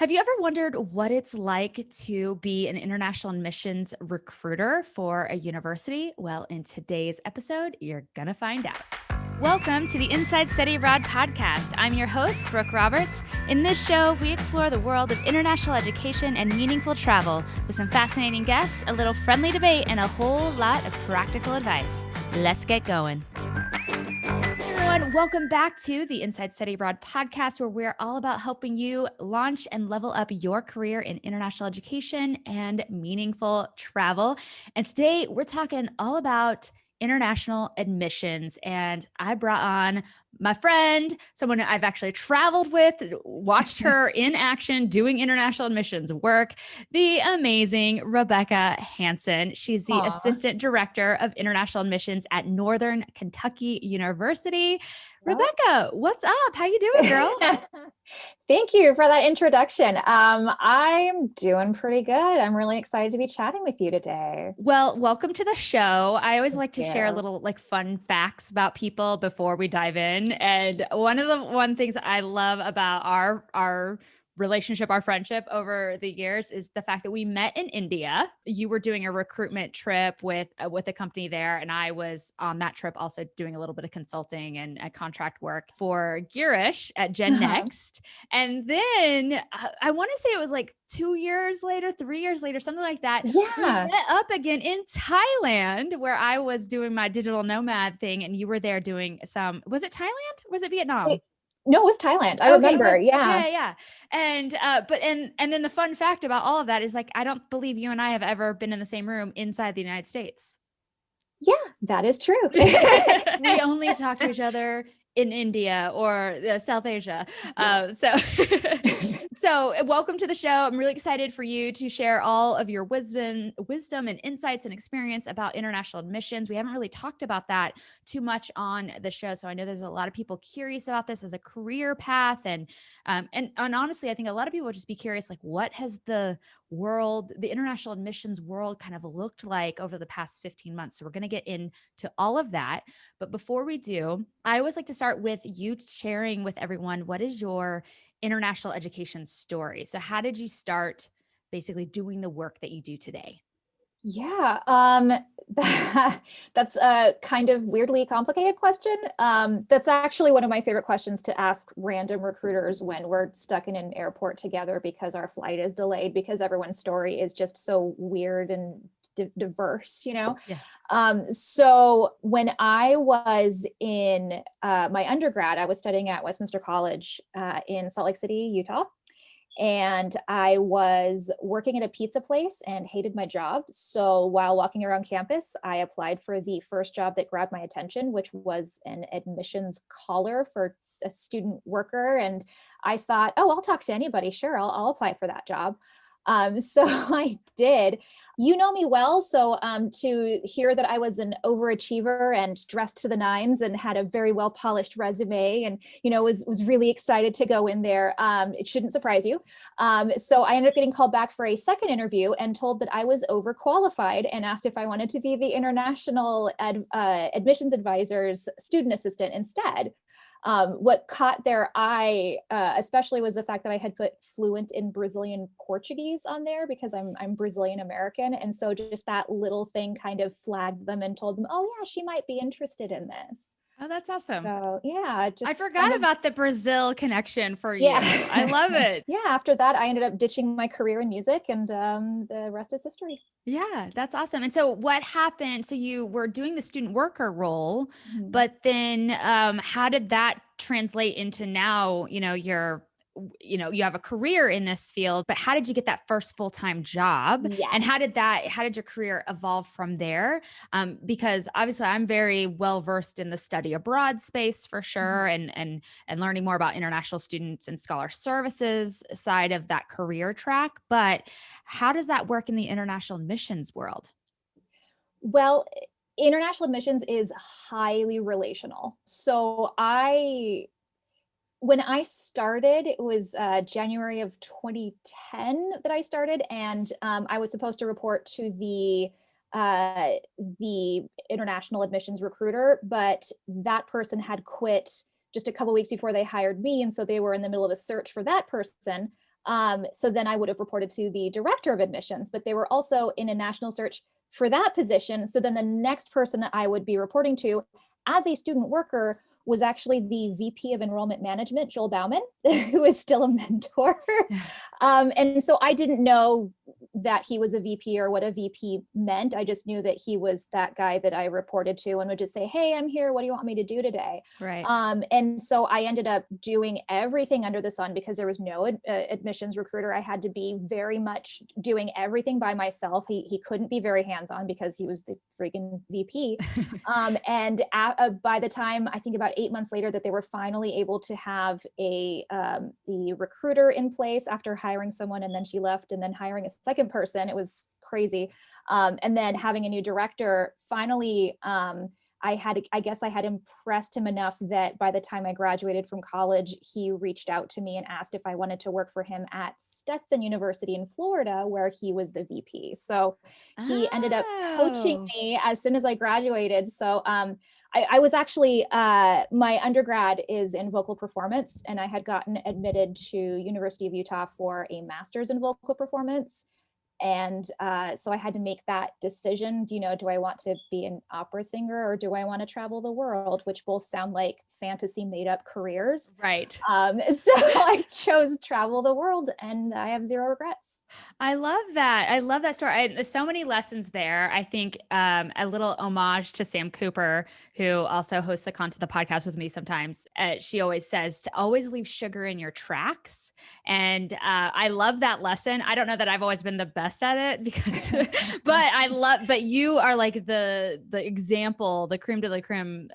Have you ever wondered what it's like to be an international admissions recruiter for a university? Well, in today's episode, you're going to find out. Welcome to the Inside Study Abroad podcast. I'm your host, Brooke Roberts. In this show, we explore the world of international education and meaningful travel with some fascinating guests, a little friendly debate, and a whole lot of practical advice. Let's get going. Everyone, welcome back to the Inside Study Abroad podcast, where we're all about helping you launch and level up your career in international education and meaningful travel. And today we're talking all about international admissions. And I brought on my friend, someone I've actually traveled with, watched her in action doing international admissions work, the amazing Rebecca Hansen. She's the assistant director of international admissions at Northern Kentucky University. Rebecca, what's up? How you doing, girl? Thank you for that introduction. I'm doing pretty good. I'm really excited to be chatting with you today. Well, welcome to the show. I always like to share a you. little fun facts about people before we dive in. And one things I love about our relationship, our friendship over the years is the fact that we met in India. You were doing a recruitment trip with a company there, and I was on that trip also doing a little bit of consulting and contract work for Girish at Gen Next. And then I want to say it was like 2 years later, 3 years later, something like that. Yeah. We met up again in Thailand, where I was doing my digital nomad thing, and you were there doing was it Thailand? Was it Vietnam? No, it was Thailand. I remember. Yeah. Yeah. And and then the fun fact about all of that is I don't believe you and I have ever been in the same room inside the United States. Yeah, that is true. We only talk to each other in India or South Asia. Yes. So welcome to the show. I'm really excited for you to share all of your wisdom and insights and experience about international admissions. We haven't really talked about that too much on the show. So I know there's a lot of people curious about this as a career path. And honestly, I think a lot of people would just be curious, what has the international admissions world kind of looked like over the past 15 months? So we're going to get into all of that. But before we do, I always like to start with you sharing with everyone, what is your international education story? So how did you start basically doing the work that you do today? Yeah, that's a kind of weirdly complicated question. That's actually one of my favorite questions to ask random recruiters when we're stuck in an airport together because our flight is delayed, because everyone's story is just so weird and diverse, Yeah. So when I was in my undergrad, I was studying at Westminster College in Salt Lake City, Utah. And I was working at a pizza place and hated my job. So while walking around campus, I applied for the first job that grabbed my attention, which was an admissions caller for a student worker. And I thought, oh, I'll talk to anybody. Sure, I'll apply for that job. So I did. You know me well, so to hear that I was an overachiever and dressed to the nines and had a very well polished resume, and was really excited to go in there. It shouldn't surprise you. So I ended up getting called back for a second interview and told that I was overqualified, and asked if I wanted to be the international admissions advisor's student assistant instead. What caught their eye, especially, was the fact that I had put fluent in Brazilian Portuguese on there, because I'm Brazilian American. And so just that little thing kind of flagged them and told them, oh yeah, she might be interested in this. Oh, that's awesome. So yeah, I forgot about the Brazil connection for you. Yeah. I love it. Yeah. After that, I ended up ditching my career in music, and the rest is history. Yeah, that's awesome. And so what happened? So you were doing the student worker role, Mhm. but then how did that translate into now, you have a career in this field, but how did you get that first full-time job? Yes. And how did your career evolve from there? Because obviously I'm very well versed in the study abroad space for sure, and learning more about international students and scholar services side of that career track. But how does that work in the international admissions world? Well, international admissions is highly relational. So when I started, it was January of 2010 that I started, and I was supposed to report to the international admissions recruiter, but that person had quit just a couple weeks before they hired me, and so they were in the middle of a search for that person. So then I would have reported to the director of admissions, but they were also in a national search for that position. So then the next person that I would be reporting to as a student worker was actually the VP of Enrollment Management, Joel Bauman, who is still a mentor. And so I didn't know that he was a VP or what a VP meant. I just knew that he was that guy that I reported to and would just say, hey, I'm here. What do you want me to do today? Right. And so I ended up doing everything under the sun because there was no admissions recruiter. I had to be very much doing everything by myself. He couldn't be very hands-on because he was the freaking VP. And by the time, I think about 8 months later, that they were finally able to have the recruiter in place after hiring someone, and then she left, and then hiring a second person. It was crazy. And then having a new director, finally, I guess I had impressed him enough that by the time I graduated from college, he reached out to me and asked if I wanted to work for him at Stetson University in Florida, where he was the VP. So he ended up coaching me as soon as I graduated. So I was actually, my undergrad is in vocal performance, and I had gotten admitted to University of Utah for a master's in vocal performance. And so I had to make that decision. Do I want to be an opera singer, or do I want to travel the world, which both sound like fantasy made up careers. Right. So I chose travel the world, and I have zero regrets. I love that. I love that story. There's so many lessons there. I think a little homage to Sam Cooper, who also hosts the podcast with me sometimes. She always says to always leave sugar in your tracks. And I love that lesson. I don't know that I've always been the best at it because, but you are like the example, the creme de la creme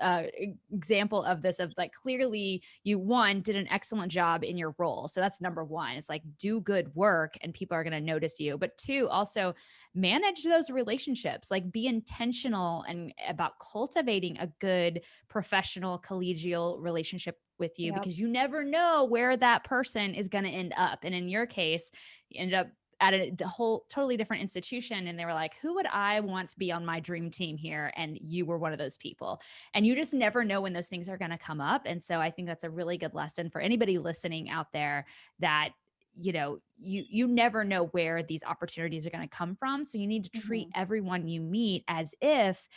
example of this, of like, clearly you did an excellent job in your role. So that's number one. It's like, do good work and people are going to notice you. But two, also manage those relationships, like be intentional and about cultivating a good professional collegial relationship with you, because you never know where that person is going to end up. And in your case, you ended up at a whole totally different institution, and they were like, who would I want to be on my dream team here? And you were one of those people. And you just never know when those things are going to come up. And so I think that's a really good lesson for anybody listening out there, that you never know where these opportunities are going to come from. So you need to treat everyone you meet as if,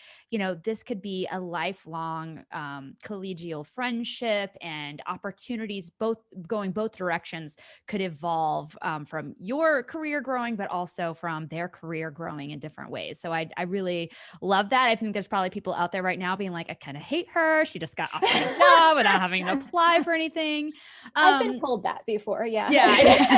this could be a lifelong collegial friendship, and opportunities going both directions could evolve from your career growing, but also from their career growing in different ways. So I really love that. I think there's probably people out there right now being like, I kind of hate her. She just got offered a job without having to apply for anything. I've been told that before. Yeah.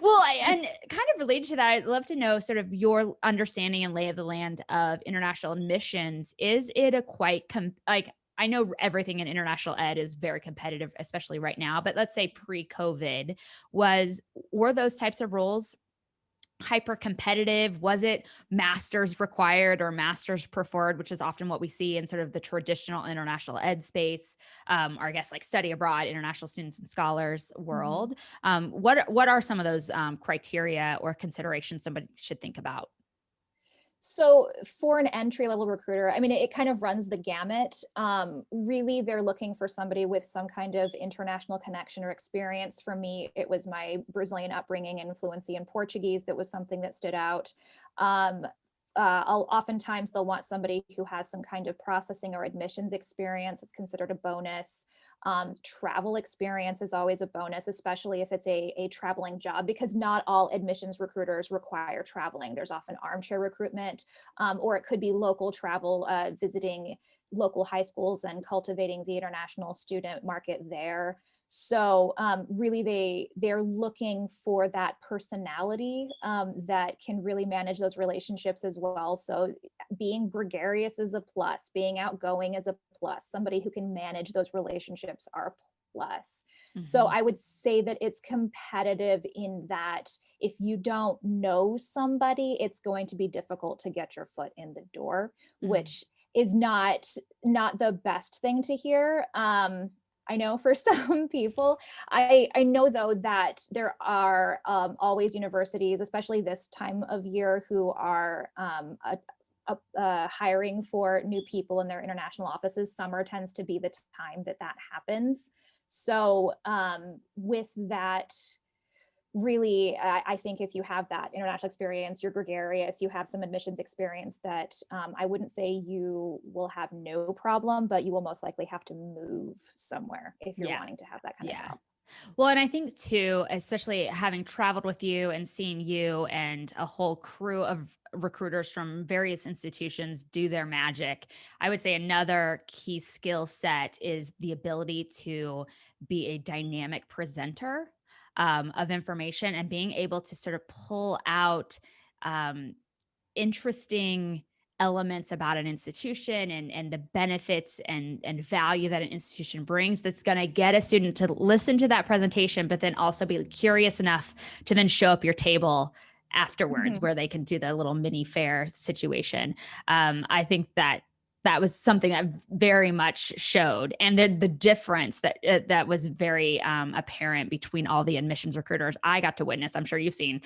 Well, and kind of related to that, I'd love to know sort of your understanding and lay of the land of international admissions. Is it a quite I know everything in international ed is very competitive, especially right now, but let's say pre-COVID, were those types of roles hyper competitive? Was it masters required or masters preferred, which is often what we see in sort of the traditional international ed space, or I guess like study abroad, international students and scholars world? What are some of those criteria or considerations somebody should think about? So for an entry-level recruiter, I mean, it kind of runs the gamut. Really, they're looking for somebody with some kind of international connection or experience. For me, it was my Brazilian upbringing and fluency in Portuguese that was something that stood out. Oftentimes they'll want somebody who has some kind of processing or admissions experience. It's considered a bonus. Travel experience is always a bonus, especially if it's a traveling job, because not all admissions recruiters require traveling. There's often armchair recruitment, or it could be local travel, visiting local high schools and cultivating the international student market there. So really they're looking for that personality that can really manage those relationships as well. So being gregarious is a plus, being outgoing is a plus, somebody who can manage those relationships are a plus. So I would say that it's competitive in that if you don't know somebody, it's going to be difficult to get your foot in the door, which is not the best thing to hear. I know for some people. I know though that there are always universities, especially this time of year, who are hiring for new people in their international offices. Summer tends to be the time that happens. So with that, really, I think if you have that international experience, you're gregarious, you have some admissions experience, that I wouldn't say you will have no problem, but you will most likely have to move somewhere if you're Yeah. wanting to have that kind of Yeah. job. Well, and I think too, especially having traveled with you and seeing you and a whole crew of recruiters from various institutions do their magic, I would say another key skill set is the ability to be a dynamic presenter of information and being able to sort of pull out um, interesting elements about an institution and the benefits and value that an institution brings, that's going to get a student to listen to that presentation, but then also be curious enough to then show up your table afterwards, Mhm. where they can do the little mini fair situation. I think that that was something that very much showed, and the difference that was very apparent between all the admissions recruiters I got to witness. I'm sure you've seen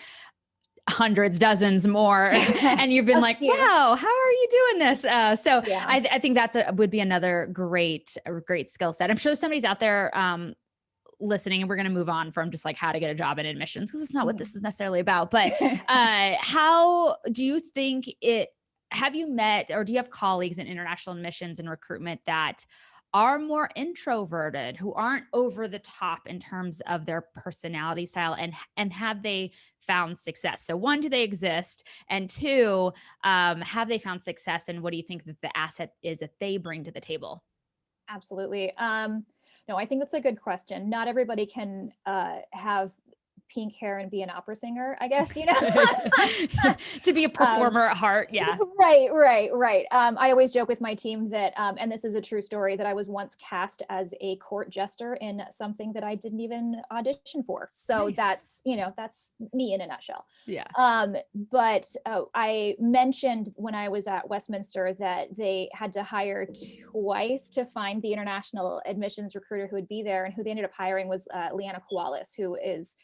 hundreds, dozens more, and you've been A like, few. wow, how are you doing this? So Yeah. I think that's would be another great skill set. I'm sure somebody's out there listening, and we're going to move on from just like how to get a job in admissions, because it's not what Mhm. this is necessarily about. But how do you think it, have you met, or do you have colleagues in international admissions and recruitment that are more introverted, who aren't over the top in terms of their personality style, and have they found success? So one, do they exist? And two, have they found success? And what do you think that the asset is that they bring to the table? Absolutely. No, I think that's a good question. Not everybody can have pink hair and be an opera singer, I guess, you know? To be a um, performer at heart. Yeah. right. I always joke with my team that, and this is a true story, that I was once cast as a court jester in something that I didn't even audition for. So Nice. that's me in a nutshell. Yeah. But I mentioned when I was at Westminster that they had to hire twice to find the international admissions recruiter who would be there, and who they ended up hiring was Leanna Koalis, who is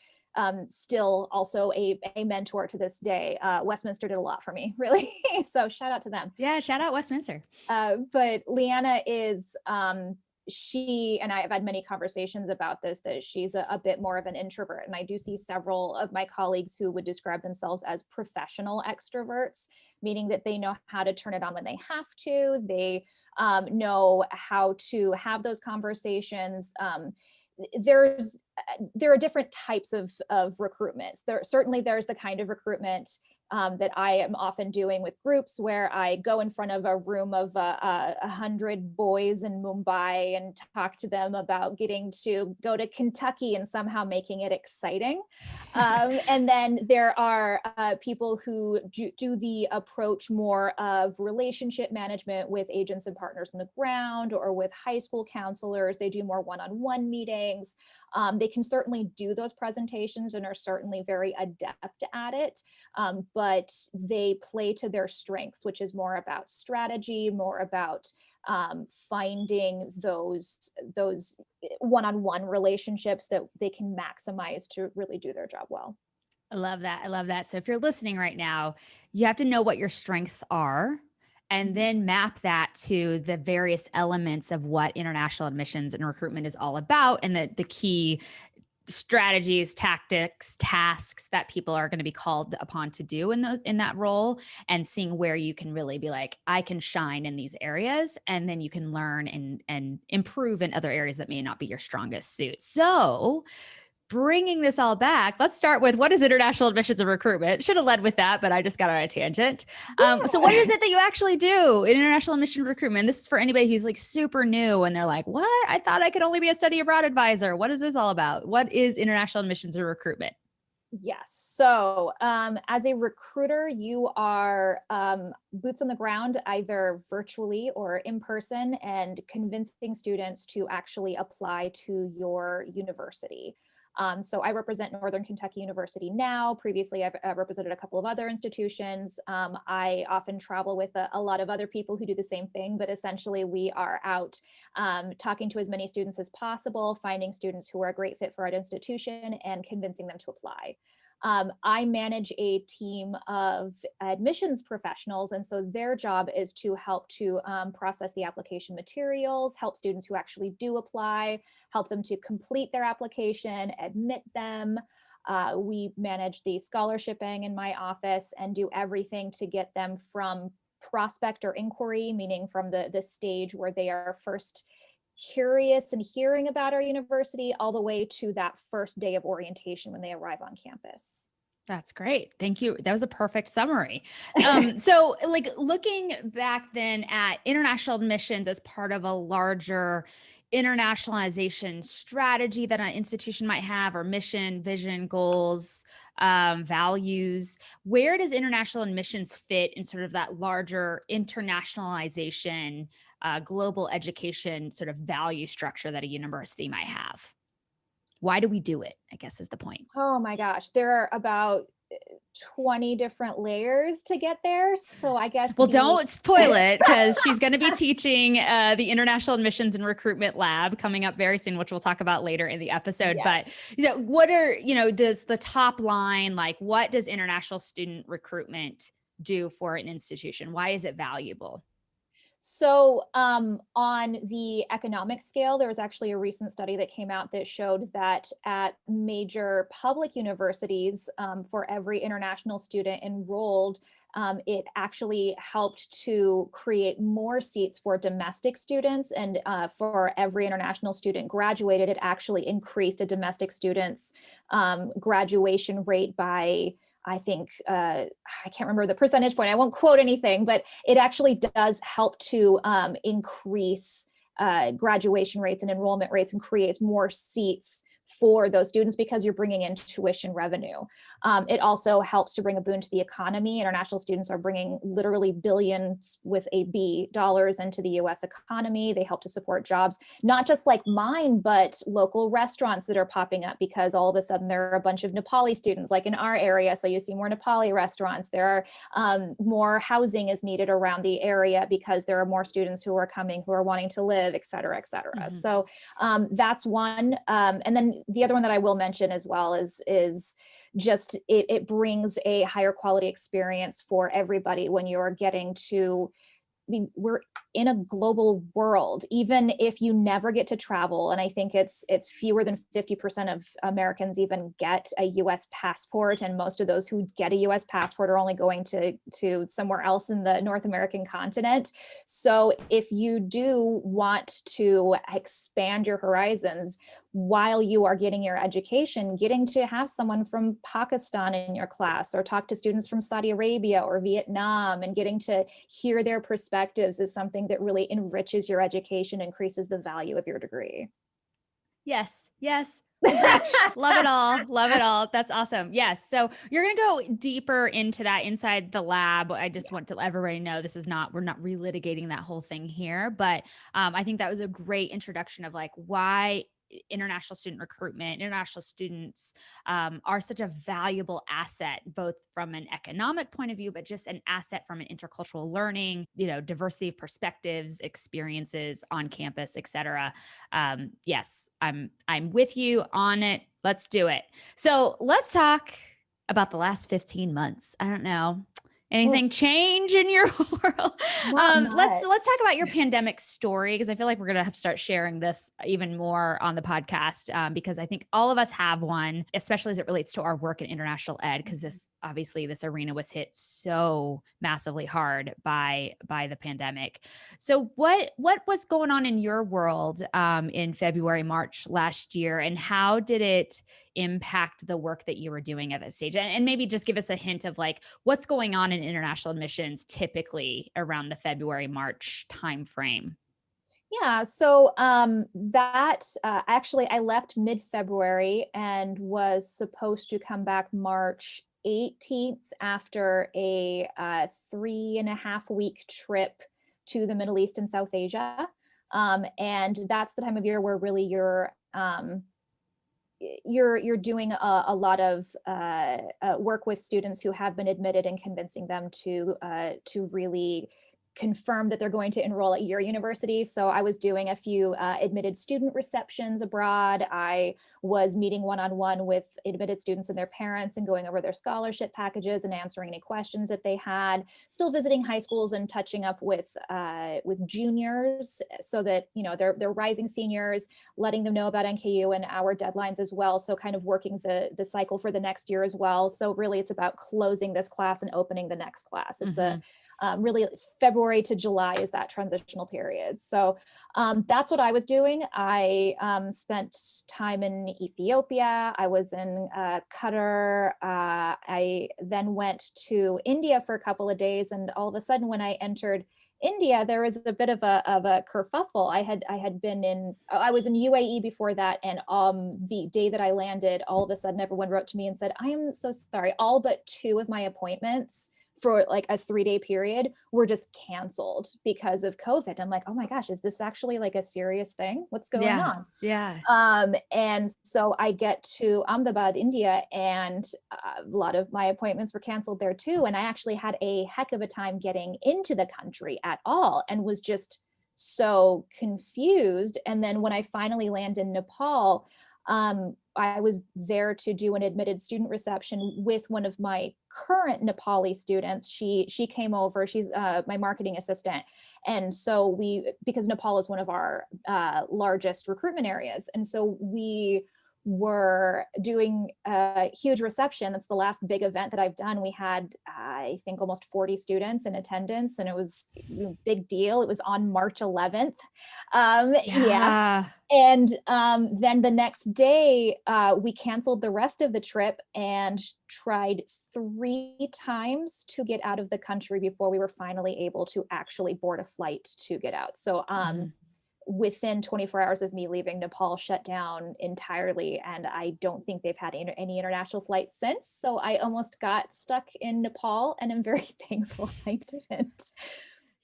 still also a mentor to this day. Westminster did a lot for me, really. So shout out to them. Yeah. Shout out Westminster. But Leanna is, she and I have had many conversations about this, that she's a bit more of an introvert. And I do see several of my colleagues who would describe themselves as professional extroverts, meaning that they know how to turn it on when they have to. They know how to have those conversations. There's there are different types of recruitments. There's the kind of recruitment that I am often doing with groups, where I go in front of a room of 100 boys in Mumbai and talk to them about getting to go to Kentucky and somehow making it exciting. And then there are people who do the approach more of relationship management with agents and partners on the ground, or with high school counselors. They do more one-on-one meetings. They can certainly do those presentations and are certainly very adept at it, but they play to their strengths, which is more about strategy, more about finding those one-on-one relationships that they can maximize to really do their job well. I love that. I love that. So if you're listening right now, you have to know what your strengths are, and Mhm. then map that to the various elements of what international admissions and recruitment is all about, and the key strategies, tactics, tasks that people are going to be called upon to do in that role, and seeing where you can really be like, I can shine in these areas, and then you can learn and improve in other areas that may not be your strongest suit. So bringing this all back, let's start with, what is international admissions and recruitment? Should have led with that, but I just got on a tangent. So what is Yeah. it that you actually do in international admission recruitment? This is for anybody who's like super new and they're like, what? I thought I could only be a study abroad advisor. What is this all about? What is international admissions and recruitment? Yes. So, as a recruiter, you are boots on the ground, either virtually or in person, and convincing students to actually apply to your university. So, I represent Northern Kentucky University now. Previously, I've represented a couple of other institutions. I often travel with a lot of other people who do the same thing, but essentially, we are out talking to as many students as possible, finding students who are a great fit for our institution, and convincing them to apply. I manage a team of admissions professionals, and so their job is to help to process the application materials, help students who actually do apply, help them to complete their application, admit them. We manage the scholarshiping in my office and do everything to get them from prospect or inquiry, meaning from the stage where they are first curious and hearing about our university, all the way to that first day of orientation when they arrive on campus. That's great. Thank you. That was a perfect summary. So like looking back then at international admissions as part of a larger internationalization strategy that an institution might have, or mission, vision, goals, values, where does international admissions fit in sort of that larger internationalization, global education sort of value structure that a university might have? Why do we do it, I guess is the point. Oh my gosh, there are about 20 different layers to get there. So I guess Well, don't spoil it, because she's going to be teaching the International Admissions and Recruitment Lab coming up very soon, which we'll talk about later in the episode. Yes. But what are, does the top line, like what does international student recruitment do for an institution? Why is it valuable? So on the economic scale, there was actually a recent study that came out that showed that at major public universities, for every international student enrolled, it actually helped to create more seats for domestic students. And for every international student graduated, it actually increased a domestic student's graduation rate by, I think, I can't remember the percentage point. I won't quote anything, but it actually does help to increase graduation rates and enrollment rates and creates more seats for those students because you're bringing in tuition revenue. It also helps to bring a boon to the economy. International students are bringing literally billions with a B dollars into the US economy. They help to support jobs, not just like mine, but local restaurants that are popping up because all of a sudden there are a bunch of Nepali students like in our area. So you see more Nepali restaurants. There are more housing is needed around the area because there are more students who are coming, who are wanting to live, et cetera, et cetera. Mm-hmm. So that's one. And then the other one that I will mention as well is just it brings a higher quality experience for everybody when you're getting to, I mean, we're in a global world, even if you never get to travel. And I think it's fewer than 50% of Americans even get a US passport. And most of those who get a US passport are only going to somewhere else in the North American continent. So if you do want to expand your horizons while you are getting your education, getting to have someone from Pakistan in your class or talk to students from Saudi Arabia or Vietnam and getting to hear their perspectives is something that really enriches your education, increases the value of your degree. Yes. Love it all. Love it all. That's awesome. Yes. So you're going to go deeper into that inside the lab. I just want to let everybody know we're not relitigating that whole thing here, but I think that was a great introduction of like why international student recruitment, international students are such a valuable asset, both from an economic point of view, but just an asset from an intercultural learning, diversity of perspectives, experiences on campus, et cetera. Yes, I'm with you on it. Let's do it. So let's talk about the last 15 months. I don't know. Anything change in your world? Let's talk about your pandemic story, because I feel like we're going to have to start sharing this even more on the podcast, because I think all of us have one, especially as it relates to our work in international ed, because this arena was hit so massively hard by the pandemic. So what was going on in your world in February, March last year, and how did it impact the work that you were doing at that stage? And maybe just give us a hint of like what's going on in international admissions typically around the February, March timeframe. Yeah, so actually I left mid-February and was supposed to come back March 18th after a 3.5-week trip to the Middle East and South Asia. And that's the time of year where really you're doing a lot of work with students who have been admitted and convincing them to really confirm that they're going to enroll at your university. So I was doing a few admitted student receptions abroad. I was meeting one-on-one with admitted students and their parents and going over their scholarship packages and answering any questions that they had. Still visiting high schools and touching up with juniors so that, you know, they're rising seniors, letting them know about NKU and our deadlines as well. So kind of working the cycle for the next year as well. So really it's about closing this class and opening the next class. It's really February to July is that transitional period. So that's what I was doing. I spent time in Ethiopia. I was in Qatar. I then went to India for a couple of days. And all of a sudden when I entered India, there was a bit of a kerfuffle. I was in UAE before that. And the day that I landed, all of a sudden everyone wrote to me and said, I am so sorry. All but 2 of my appointments for like a 3-day period were just canceled because of COVID. I'm like, oh my gosh, is this actually like a serious thing? What's going on? Yeah. And so I get to Ahmedabad, India, and a lot of my appointments were canceled there too. And I actually had a heck of a time getting into the country at all and was just so confused. And then when I finally land in Nepal, I was there to do an admitted student reception with one of my current Nepali students. She came over. She's my marketing assistant, and so because Nepal is one of our largest recruitment areas, and so we were doing a huge reception. That's the last big event that I've done. We had, I think, almost 40 students in attendance, and it was a big deal. It was on March 11th. Yeah. And then the next day, we canceled the rest of the trip and tried 3 times to get out of the country before we were finally able to actually board a flight to get out. So within 24 hours of me leaving, Nepal shut down entirely. And I don't think they've had any international flights since. So I almost got stuck in Nepal, and I'm very thankful I didn't.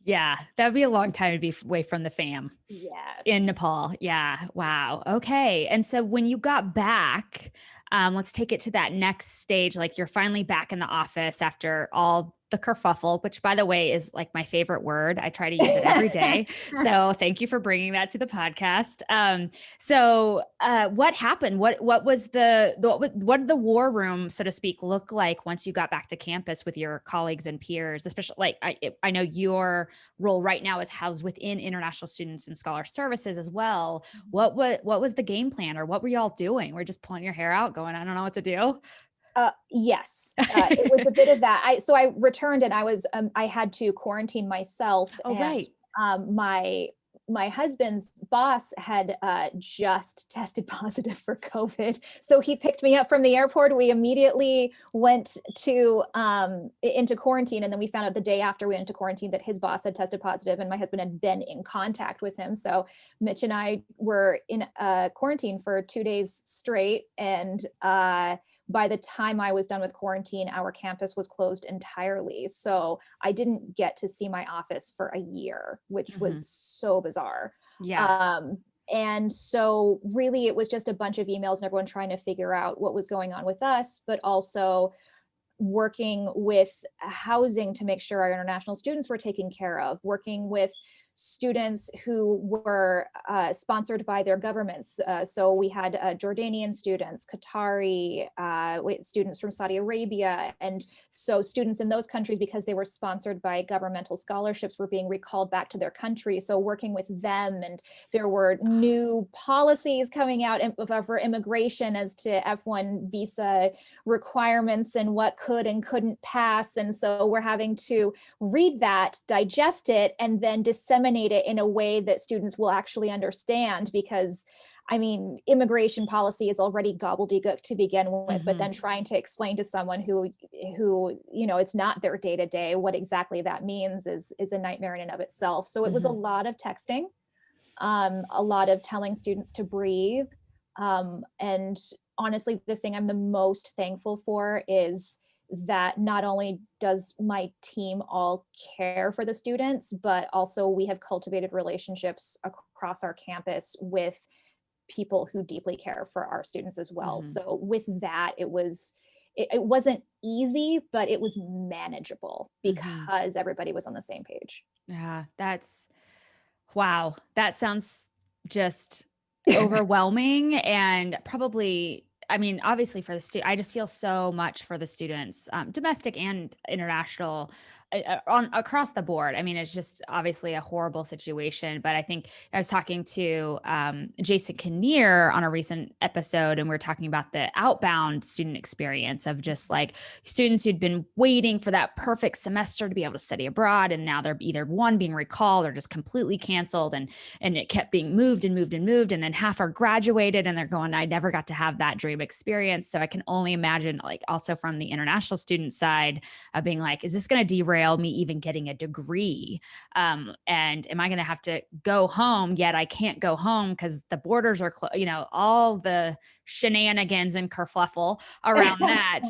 Yeah, that would be a long time to be away from the fam. Yes. In Nepal. Yeah. Wow. Okay. And so when you got back, let's take it to that next stage. Like you're finally back in the office after all the kerfuffle, which by the way is like my favorite word. I try to use it every day. So thank you for bringing that to the podcast. So what happened? What was what did the war room, so to speak, look like once you got back to campus with your colleagues and peers? Especially like I know your role right now is housed within international students and scholar services as well. What was the game plan, or what were y'all doing? We're just pulling your hair out going, I don't know what to do. Yes, it was a bit of that. So I returned and I had to quarantine myself. Oh, and right. my husband's boss had just tested positive for COVID. So he picked me up from the airport. We immediately went to into quarantine. And then we found out the day after we went into quarantine that his boss had tested positive and my husband had been in contact with him. So Mitch and I were in quarantine for 2 days straight. And by the time I was done with quarantine, our campus was closed entirely. So I didn't get to see my office for a year, which was so bizarre. Yeah. And so really it was just a bunch of emails and everyone trying to figure out what was going on with us, but also working with housing to make sure our international students were taken care of, working with students who were sponsored by their governments. So we had Jordanian students, Qatari students from Saudi Arabia. And so students in those countries, because they were sponsored by governmental scholarships, were being recalled back to their country. So working with them, and there were new policies coming out for immigration as to F1 visa requirements and what could and couldn't pass. And so we're having to read that, digest it, and then disseminate it in a way that students will actually understand, because I mean, immigration policy is already gobbledygook to begin with, but then trying to explain to someone who, you know, it's not their day to day, what exactly that means is a nightmare in and of itself. So it was a lot of texting, a lot of telling students to breathe. And honestly, the thing I'm the most thankful for is that not only does my team all care for the students, but also we have cultivated relationships across our campus with people who deeply care for our students as well. So with that, it was it wasn't easy, but it was manageable Mm-hmm. because everybody was on the same page. Yeah, wow. That sounds just overwhelming and probably, I mean, obviously for the I just feel so much for the students, domestic and international, on across the board. I mean, it's just obviously a horrible situation. But I think I was talking to Jason Kinnear on a recent episode, and we are talking about the outbound student experience of just like students who'd been waiting for that perfect semester to be able to study abroad, and now they're either one being recalled or just completely canceled, and it kept being moved and moved and moved, and then half are graduated and they're going, I never got to have that dream experience. So I can only imagine, like, also from the international student side of being like, is this going to derail me even getting a degree? And am I going to have to go home? Yet I can't go home because the borders are all the shenanigans and kerfluffle around that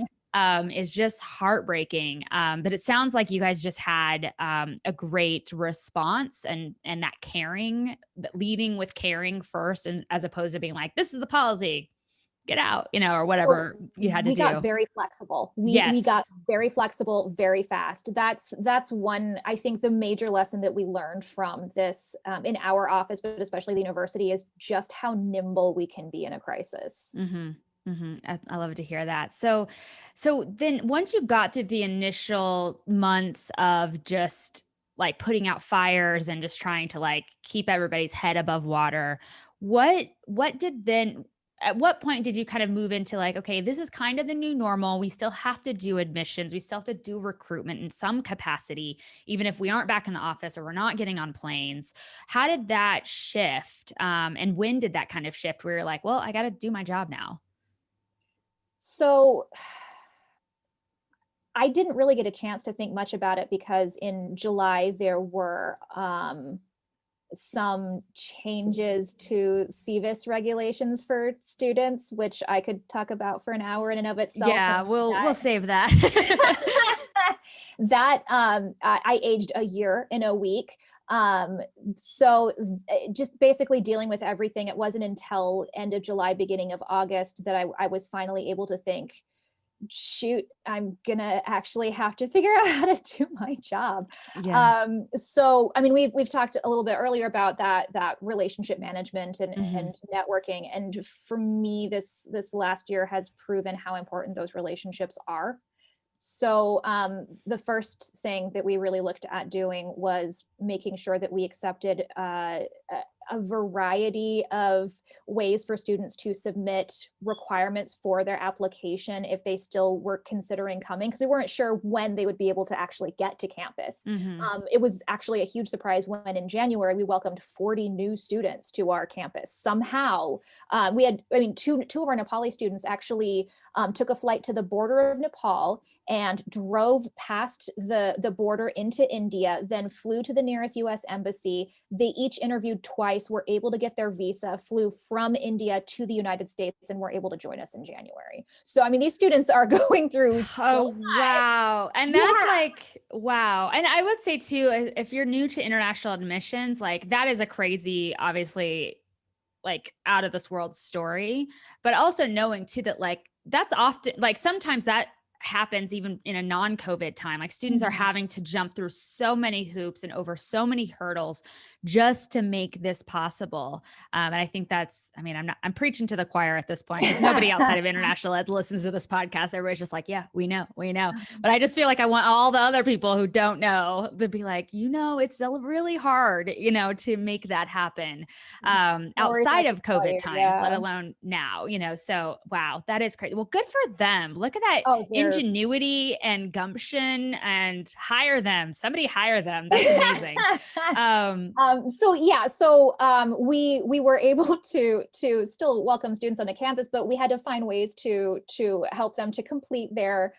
is just heartbreaking. But it sounds like you guys just had a great response, and that caring, leading with caring first, and as opposed to being like, this is the policy, get out, or whatever you had to We do. got very flexible. We Yes. got very flexible very fast. That's one, I think, the major lesson that we learned from this in our office, but especially the university, is just how nimble we can be in a crisis. Mm-hmm. Mm-hmm. I love to hear that. So then once you got to the initial months of just like putting out fires and just trying to like keep everybody's head above water, what did then, at what point did you kind of move into like, okay, this is kind of the new normal. We still have to do admissions. We still have to do recruitment in some capacity, even if we aren't back in the office or we're not getting on planes. How did that shift? And when did that kind of shift where you're like, well, I got to do my job now? So I didn't really get a chance to think much about it because in July there were some changes to CVIS regulations for students, which I could talk about for an hour in and of itself. Yeah, And we'll save that. that I aged a year in a week. So just basically dealing with everything. It wasn't until end of July, beginning of August that I was finally able to think, shoot, I'm gonna actually have to figure out how to do my job. Yeah. So I mean, we've talked a little bit earlier about that relationship management and Mm-hmm. and networking, and for me, this last year has proven how important those relationships are. So the first thing that we really looked at doing was making sure that we accepted a variety of ways for students to submit requirements for their application if they still were considering coming, because we weren't sure when they would be able to actually get to campus. Mm-hmm. It was actually a huge surprise when in January we welcomed 40 new students to our campus. Somehow we had, I mean, two of our Nepali students actually took a flight to the border of Nepal and drove past the border into India, then flew to the nearest US embassy. They each interviewed twice, were able to get their visa, flew from India to the United States, and were able to join us in January. So, I mean, these students are going through so much. Wow. And that's like, wow. And I would say too, if you're new to international admissions, like that is a crazy, obviously, like out of this world story, but also knowing too that like that's often like sometimes that happens even in a non-COVID time. Like students are having to jump through so many hoops and over so many hurdles just to make this possible. And I think that's, I mean, I'm preaching to the choir at this point because nobody outside of international ed listens to this podcast. Everybody's just like, yeah, we know. But I just feel like I want all the other people who don't know to be like, it's still really hard, to make that happen outside of COVID times, let alone now, so wow, that is crazy. Well, good for them. Look at that ingenuity and gumption, and somebody hire them. That's amazing. We were able to still welcome students on the campus, but we had to find ways to help them to complete their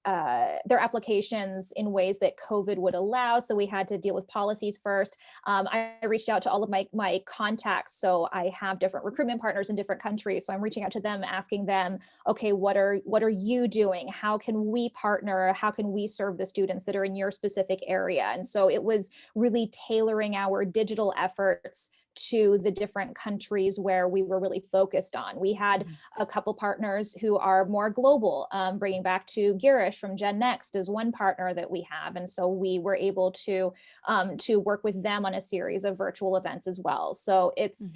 applications in ways that COVID would allow. So we had to deal with policies first. I reached out to all of my contacts. So I have different recruitment partners in different countries. So I'm reaching out to them, asking them, okay, what are you doing? How can we partner? How can we serve the students that are in your specific area? And so it was really tailoring our digital efforts to the different countries where we were really focused on. We had a couple partners who are more global, bringing back to Girish from Gen Next is one partner that we have. And so we were able to work with them on a series of virtual events as well. So it's,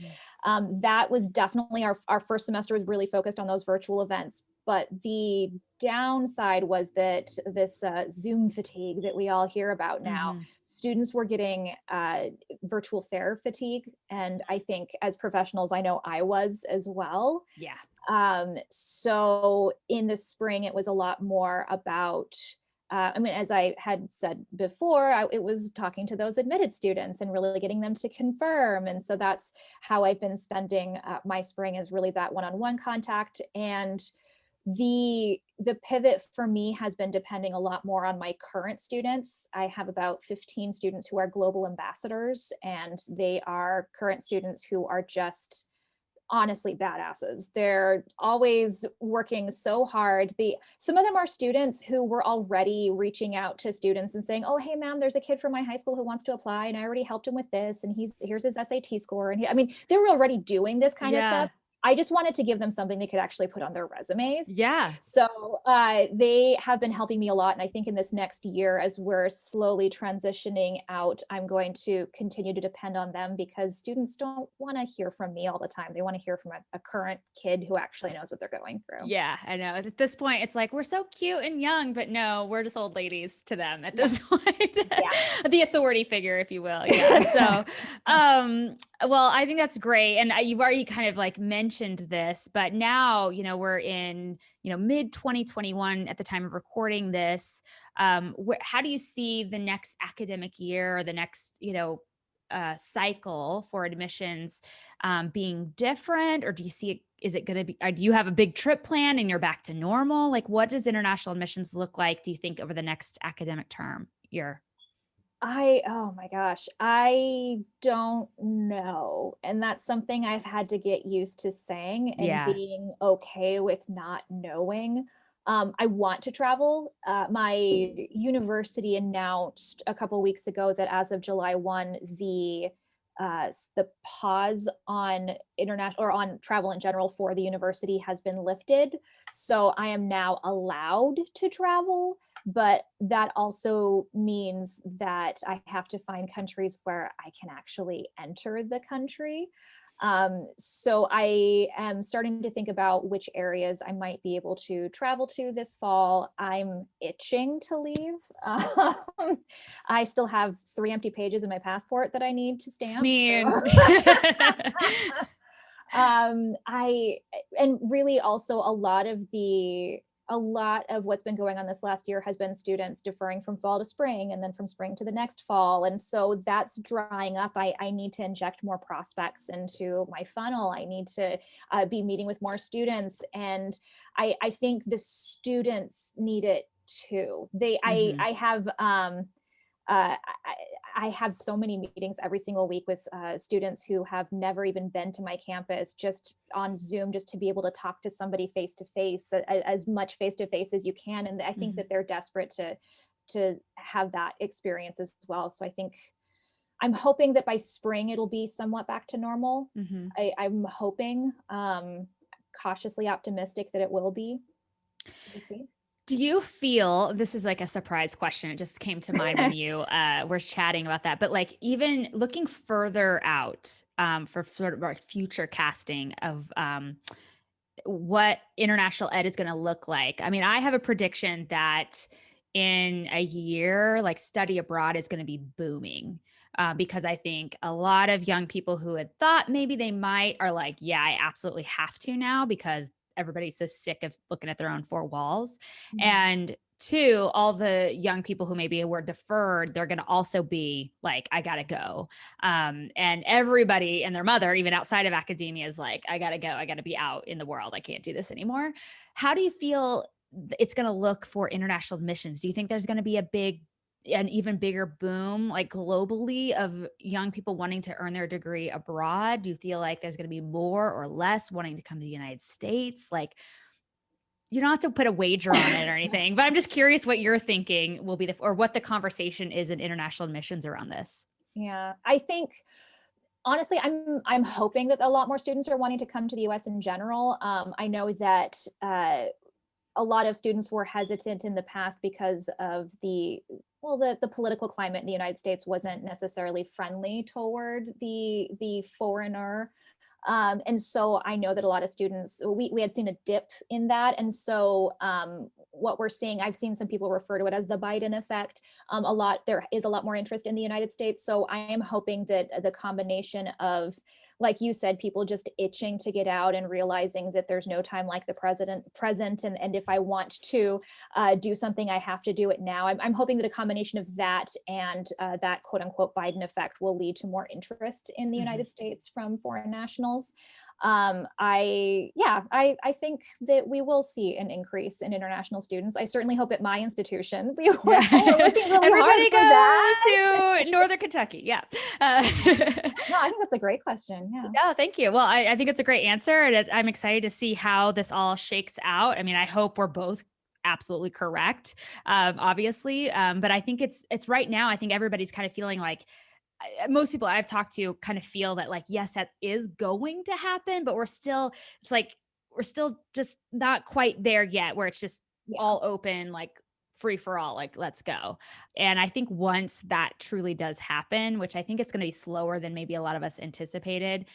that was definitely our first semester was really focused on those virtual events. But the downside was that this Zoom fatigue that we all hear about now, students were getting virtual fair fatigue. And I think as professionals, I know I was as well. Yeah. So in the spring, it was a lot more about, I mean, as I had said before, it was talking to those admitted students and really getting them to confirm. And so that's how I've been spending my spring, is really that one-on-one contact. And the pivot for me has been depending a lot more on my current students. I have about 15 students who are global ambassadors, and they are current students who are just honestly badasses. They're always working so hard. Some of them are students who were already reaching out to students and saying, oh, hey, ma'am, there's a kid from my high school who wants to apply, and I already helped him with this, and here's his SAT score. And I mean, they were already doing this kind of stuff. I just wanted to give them something they could actually put on their resumes. Yeah. So they have been helping me a lot. And I think in this next year, as we're slowly transitioning out, I'm going to continue to depend on them, because students don't want to hear from me all the time. They want to hear from a current kid who actually knows what they're going through. Yeah, I know. At this point, it's like, we're so cute and young, but no, we're just old ladies to them at this point. The authority figure, if you will. Yeah. So, well, I think that's great. And you've already kind of like mentioned this, but now, we're in, mid 2021 at the time of recording this. How do you see the next academic year, or the next, cycle for admissions being different? Or do you see it, is it going to be, do you have a big trip plan and you're back to normal? Like, what does international admissions look like, do you think, over the next academic term year? Oh my gosh, I don't know. And that's something I've had to get used to saying, and being okay with not knowing. I want to travel. My university announced a couple weeks ago that as of July 1, the pause on international, or on travel in general, for the university has been lifted. So I am now allowed to travel. But that also means that I have to find countries where I can actually enter the country. So I am starting to think about which areas I might be able to travel to this fall. I'm itching to leave. I still have 3 empty pages in my passport that I need to stamp. And really also a lot of what's been going on this last year has been students deferring from fall to spring, and then from spring to the next fall. And so that's drying up. I need to inject more prospects into my funnel. I need to be meeting with more students. And I think the students need it too. I have so many meetings every single week with students who have never even been to my campus, just on Zoom, just to be able to talk to somebody face to face, as much face to face as you can. And I think that they're desperate to have that experience as well. So I think I'm hoping that by spring it'll be somewhat back to normal. I'm hoping, cautiously optimistic that it will be. We'll see. Do you feel, this is like a surprise question, it just came to mind when you were chatting about that, but like, even looking further out for sort of like future casting of what international ed is going to look like. I mean, I have a prediction that in a year, like, study abroad is going to be booming. Because I think a lot of young people who had thought maybe they might are like, yeah, I absolutely have to now, because everybody's so sick of looking at their own 4 walls. And 2, all the young people who maybe were deferred, they're going to also be like, I got to go. And everybody and their mother, even outside of academia, is like, I got to go. I got to be out in the world. I can't do this anymore. How do you feel it's going to look for international admissions? Do you think there's going to be an even bigger boom, like globally, of young people wanting to earn their degree abroad? Do you feel like there's going to be more or less wanting to come to the United States? Like, you don't have to put a wager on it or anything, but I'm just curious what you're thinking will be or what the conversation is in international admissions around this. Yeah, I think Honestly, I'm hoping that a lot more students are wanting to come to the US in general. I know that a lot of students were hesitant in the past because of the political climate in the United States wasn't necessarily friendly toward the foreigner. And so I know that a lot of students, we had seen a dip in that. And so what we're seeing, I've seen some people refer to it as the Biden effect. There is a lot more interest in the United States. So I am hoping that the combination of, like you said, people just itching to get out and realizing that there's no time like the present. And if I want to do something, I have to do it now. I'm hoping that a combination of that and that quote unquote Biden effect will lead to more interest in the United States from foreign nationals. I think that we will see an increase in international students. I certainly hope at my institution we're working really Everybody hard for that. to Northern Kentucky. Yeah. No, I think that's a great question. Yeah. Yeah, thank you. Well, I think it's a great answer. And I'm excited to see how this all shakes out. I mean, I hope we're both absolutely correct, obviously. But I think it's right now, I think everybody's kind of feeling like, most people I've talked to kind of feel that like, yes, that is going to happen, but we're still just not quite there yet, where it's just all open, like free for all, like let's go. And I think once that truly does happen, which I think it's going to be slower than maybe a lot of us anticipated,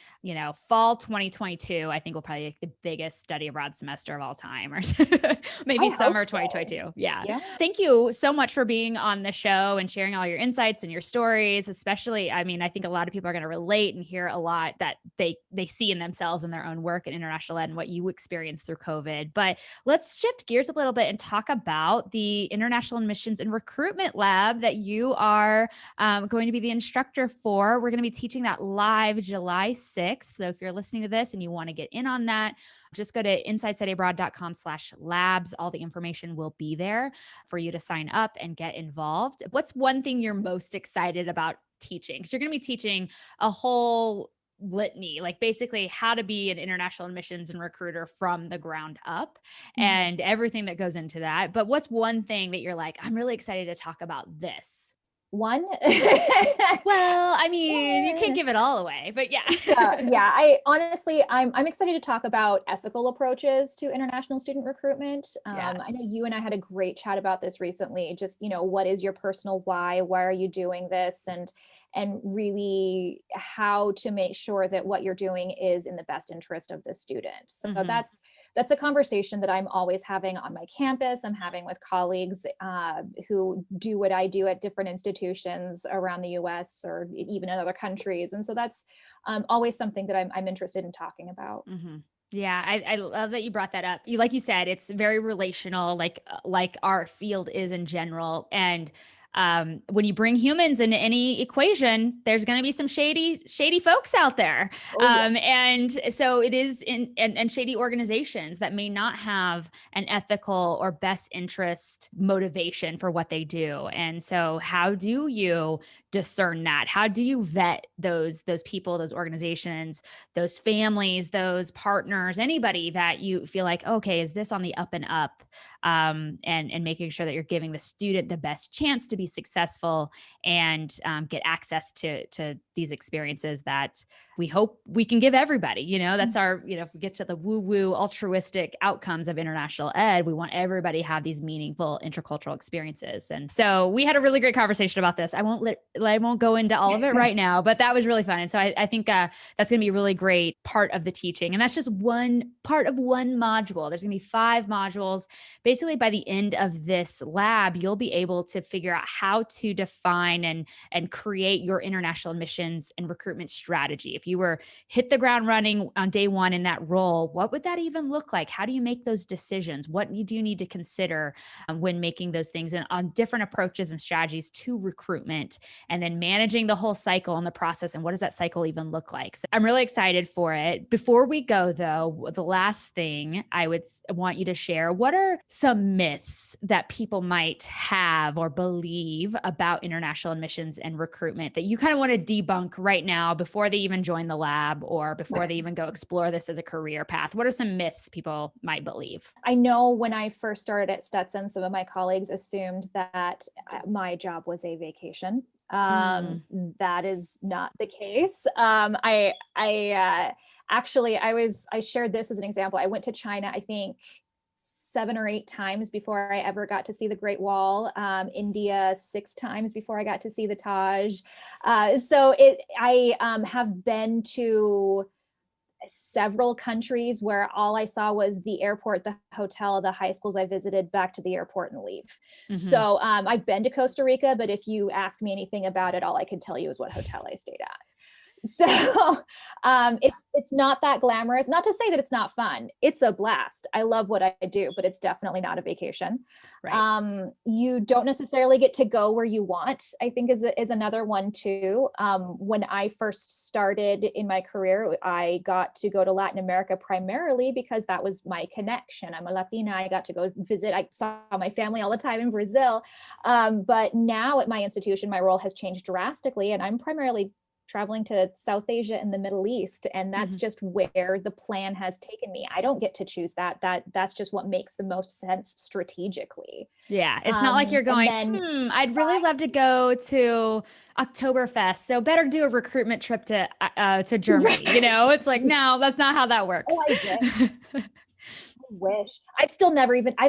fall 2022, I think will probably be like the biggest study abroad semester of all time, or maybe summer 2022. Yeah. Thank you so much for being on the show and sharing all your insights and your stories, especially, I mean, I think a lot of people are going to relate and hear a lot that they see in themselves in their own work in international ed and what you experienced through COVID. But let's shift gears a little bit and talk about the International Admissions and Recruitment Lab that you are going to be the instructor for. We're going to be teaching that live July 6th. So if you're listening to this and you want to get in on that, just go to insidestudyabroad.com/labs. All the information will be there for you to sign up and get involved. What's one thing you're most excited about teaching? Because you're going to be teaching a whole litany, like basically how to be an international admissions and recruiter from the ground up and everything that goes into that. But what's one thing that you're like, I'm really excited to talk about this? One? Well, I mean, you can't give it all away, but yeah. I honestly, I'm excited to talk about ethical approaches to international student recruitment. I know you and I had a great chat about this recently. Just, what is your personal why? Why are you doing this? And really how to make sure that what you're doing is in the best interest of the student. So that's a conversation that I'm always having on my campus. I'm having with colleagues who do what I do at different institutions around the US or even in other countries. And so that's always something that I'm interested in talking about. Yeah, I love that you brought that up. Like you said, it's very relational, like our field is in general. And when you bring humans into any equation, there's going to be some shady folks out there. And so it is and shady organizations that may not have an ethical or best interest motivation for what they do. And so how do you discern that? How do you vet those people, those organizations, those families, those partners, anybody that you feel like, okay, is this on the up and up? And making sure that you're giving the student the best chance to be successful and get access to these experiences that we hope we can give everybody. That's our, if we get to the woo-woo altruistic outcomes of international ed, we want everybody to have these meaningful intercultural experiences. And so we had a really great conversation about this. I won't go into all of it right now, but that was really fun. And so I think that's going to be a really great part of the teaching. And that's just one part of one module. There's going to be 5 modules. Basically, by the end of this lab, you'll be able to figure out how to define and create your international admissions and recruitment strategy. If you were hit the ground running on day 1 in that role, what would that even look like? How do you make those decisions? What do you need to consider when making those things, and on different approaches and strategies to recruitment, and then managing the whole cycle and the process, and what does that cycle even look like? So I'm really excited for it. Before we go though, the last thing I would want you to share, what are some myths that people might have or believe about international admissions and recruitment that you kind of want to debunk right now before they even join the lab or before they even go explore this as a career path? What are some myths people might believe? I know when I first started at Stetson, some of my colleagues assumed that my job was a vacation. Mm. That is not the case. Actually, I shared this as an example. I went to China, I think 7 or 8 times before I ever got to see the Great Wall. India 6 times before I got to see the Taj. I have been to several countries where all I saw was the airport, the hotel, the high schools I visited, back to the airport and leave. Mm-hmm. So I've been to Costa Rica, but if you ask me anything about it, all I can tell you is what hotel I stayed at. So it's not that glamorous. Not to say that it's not fun. It's a blast. I love what I do, but it's definitely not a vacation. Right. You don't necessarily get to go where you want, I think is another one too. When I first started in my career, I got to go to Latin America primarily because that was my connection. I'm a Latina. I got to go visit. I saw my family all the time in Brazil. But now at my institution, my role has changed drastically, and I'm primarily traveling to South Asia and the Middle East. And that's Mm-hmm. just where the plan has taken me. I don't get to choose that. That's just what makes the most sense strategically. Yeah, it's not like you're And going, then I'd really love to go to Oktoberfest, so better do a recruitment trip to Germany. You right. know, it's like, no, that's not how that works. Oh, wish. I've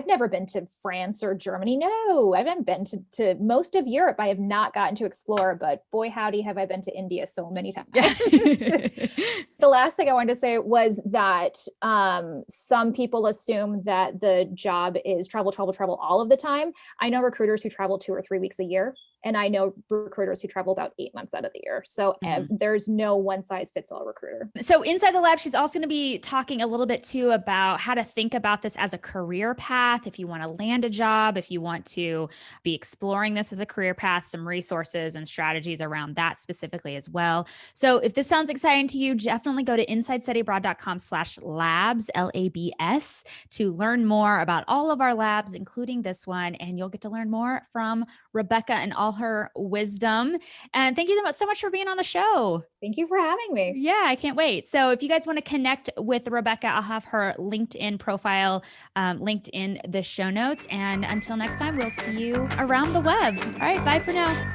never been to France or Germany. No, I haven't been to most of Europe. I have not gotten to explore, but boy, howdy, have I been to India so many times. Yeah. The last thing I wanted to say was that some people assume that the job is travel, travel, travel all of the time. I know recruiters who travel 2 or 3 weeks a year, and I know recruiters who travel about 8 months out of the year. So Mhm. there's no one size fits all recruiter. So inside the lab, she's also going to be talking a little bit too about how to think about this as a career path. If you want to land a job, if you want to be exploring this as a career path, some resources and strategies around that specifically as well. So if this sounds exciting to you, definitely go to insidestudyabroad.com/labs, LABS, to learn more about all of our labs, including this one. And you'll get to learn more from Rebecca and all her wisdom. And thank you so much for being on the show. Thank you for having me. Yeah, I can't wait. So if you guys want to connect with Rebecca, I'll have her LinkedIn profile linked in the show notes. And until next time, we'll see you around the web. All right, bye for now.